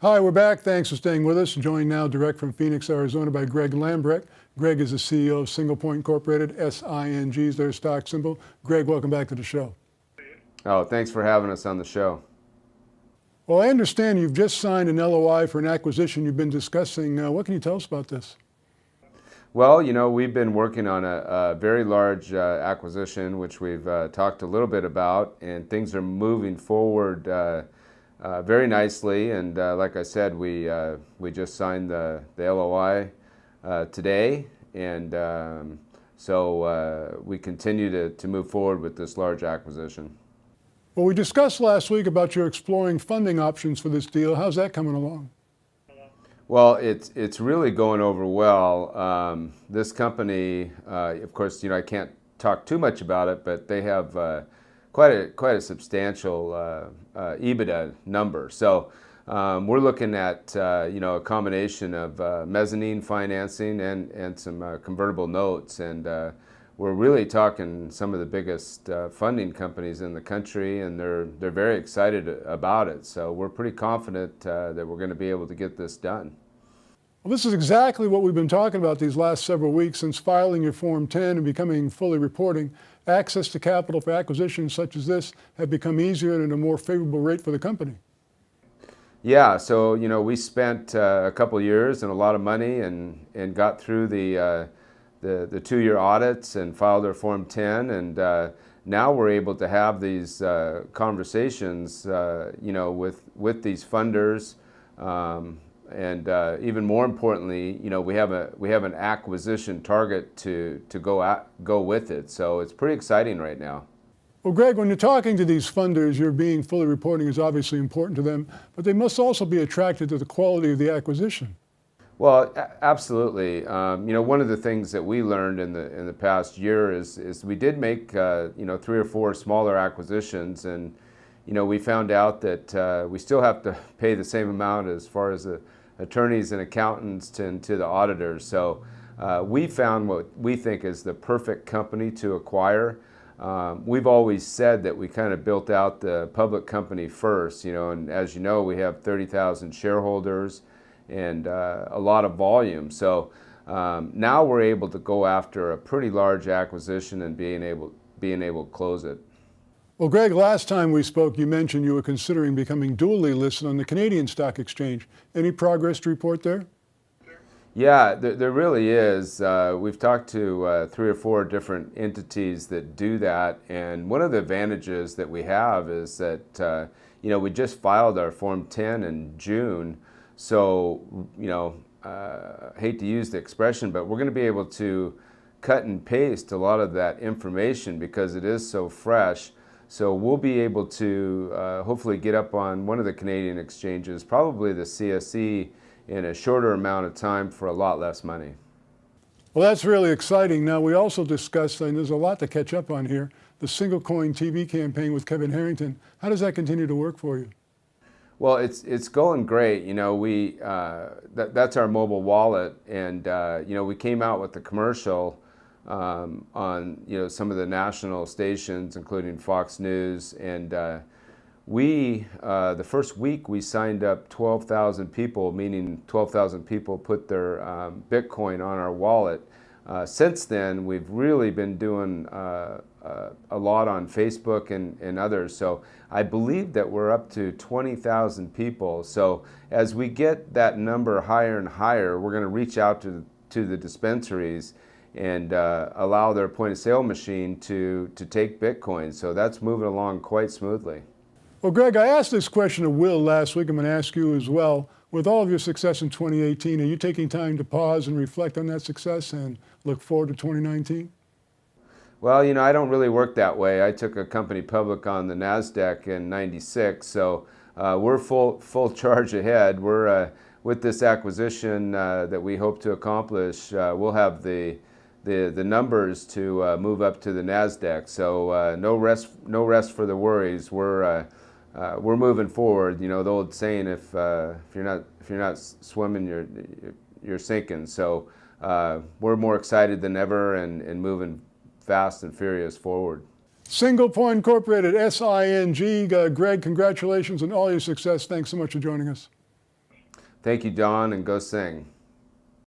Hi, we're back. Thanks for staying with us. Joined now direct from Phoenix, Arizona by Greg Lambrecht. Greg is the CEO of Singlepoint Incorporated. SING is their stock symbol. Greg, welcome back to the show. Oh, thanks for having us on the show. Well, I understand you've just signed an LOI for an acquisition you've been discussing. What can you tell us about this? Well, we've been working on a very large acquisition, which we've talked a little bit about, and things are moving forward very nicely. And like I said, we just signed the LOI today, and so we continue to move forward with this large acquisition. Well, we discussed last week about your exploring funding options for this deal. How's that coming along? Well, it's really going over well. This company, of course, I can't talk too much about it, but they have quite a substantial EBITDA number. So we're looking at a combination of mezzanine financing and some convertible notes, and we're really talking some of the biggest funding companies in the country, and they're very excited about it. So we're pretty confident that we're going to be able to get this done. Well, this is exactly what we've been talking about these last several weeks since filing your Form 10 and becoming fully reporting. Access to capital for acquisitions such as this have become easier and at a more favorable rate for the company. Yeah, so we spent a couple years and a lot of money and got through the 2-year audits and filed our Form 10, and now we're able to have these conversations, with these funders, and even more importantly, we have an acquisition target to go with it. So it's pretty exciting right now. Well, Greg, when you're talking to these funders, your being fully reporting is obviously important to them, but they must also be attracted to the quality of the acquisition. Well, absolutely. One of the things that we learned in the past year is we did make 3 or 4 smaller acquisitions, and we found out that we still have to pay the same amount as far as the attorneys and accountants to the auditors. So we found what we think is the perfect company to acquire. We've always said that we kind of built out the public company first, and as you know, we have 30,000 shareholders and a lot of volume. So now we're able to go after a pretty large acquisition and being able to close it. Well, Greg, last time we spoke, you mentioned you were considering becoming dually listed on the Canadian Stock Exchange. Any progress to report there? Yeah, there really is. We've talked to 3 or 4 different entities that do that, and one of the advantages that we have is that we just filed our Form 10 in June. So, hate to use the expression, but we're going to be able to cut and paste a lot of that information because it is so fresh. So we'll be able to hopefully get up on one of the Canadian exchanges, probably the CSE, in a shorter amount of time for a lot less money. Well, that's really exciting. Now, we also discussed, and there's a lot to catch up on here, the Single Coin TV campaign with Kevin Harrington. How does that continue to work for you? Well, it's going great. That's our mobile wallet, and we came out with the commercial on some of the national stations, including Fox News, and the first week we signed up 12,000 people, meaning 12,000 people put their Bitcoin on our wallet. Since then, we've really been doing a lot on Facebook and others. So I believe that we're up to 20,000 people. So as we get that number higher and higher, we're going to reach out to the dispensaries and allow their point of sale machine to take Bitcoin. So that's moving along quite smoothly. Well, Greg, I asked this question of Will last week. I'm going to ask you as well. With all of your success in 2018, are you taking time to pause and reflect on that success and look forward to 2019? Well, I don't really work that way. I took a company public on the NASDAQ in '96, so we're full charge ahead. We're with this acquisition that we hope to accomplish. We'll have the numbers to move up to the NASDAQ. So no rest for the worries. We're moving forward. The old saying, if you're not swimming, you're sinking. So we're more excited than ever and moving fast and furious forward. Singlepoint Incorporated, SING. Greg, congratulations on all your success. Thanks so much for joining us. Thank you, Don, and go sing.